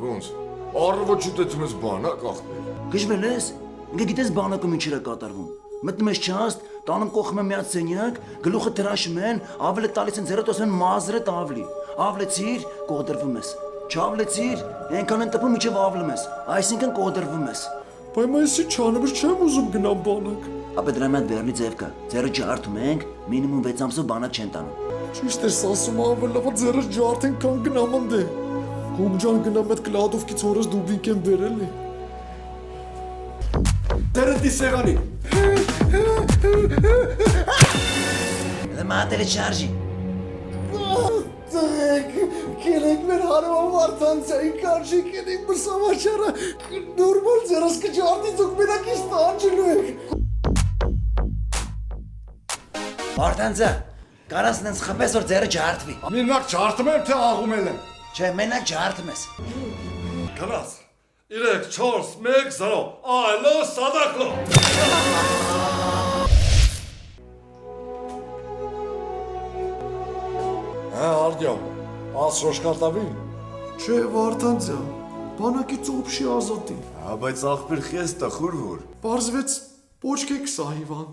Ոնց։ Առավոտ չուտեցում ես բանակ ախպեր։ Գժվել ես, ինքը գիտես բանակում ինչեր է կատարվում։ Մտնում ես չաստ, տանում կողմ է միած սենյակ, գլուխը դրաշում են, ավլը տալիս են ձեռը տոսեն մազրը տավլի։ Ավլեցիր, կողդրվում ես։ Չավլեցիր, այնքան են տպում միջև ավլում ես, այսինքն կողդրվում ես։ Բայց այսի չանվր չեմ ուզում գնամ բանակ։ Ապա դրա մի հատ վերնի ձև կա, ձեռը ջարդում ենք, մինիմում 6 ամսով բանակ չեն տանում։ Ճիշտ ես ասում, ավելի լավ է ձեռը ջարդեն, քան գնամ անդե։ Գումջան գնամ այդ կլադովկից օրս դուբլիկ եմ բերել է։ Դերդի սեղանի։ Մատերը չարժի։ Ձեք, կերեք մեր հարևան վարդանցային կարժի կերեք մրսավաչարը, նորմալ ձերս կջարդի ձուկ մենակ իշտ անջելու եք։ Վարդանցա, կարաս նենց խպես որ ձեռը ջարդվի։ Մենակ ջարդում եմ, թե աղում եմ։ Չէ, մենակ ջարդում ես։ Գնաց։ 3, 4, 1, 0, այլո սադակլո։ Արդյոք, ասրոշկարտավի։ Չէ, վարդանցա, բանակից օբշի ազատի։ Բայց աղբեր խեստը խուրհուր։ Պարզվեց, պոչք եք սա հիվանդ։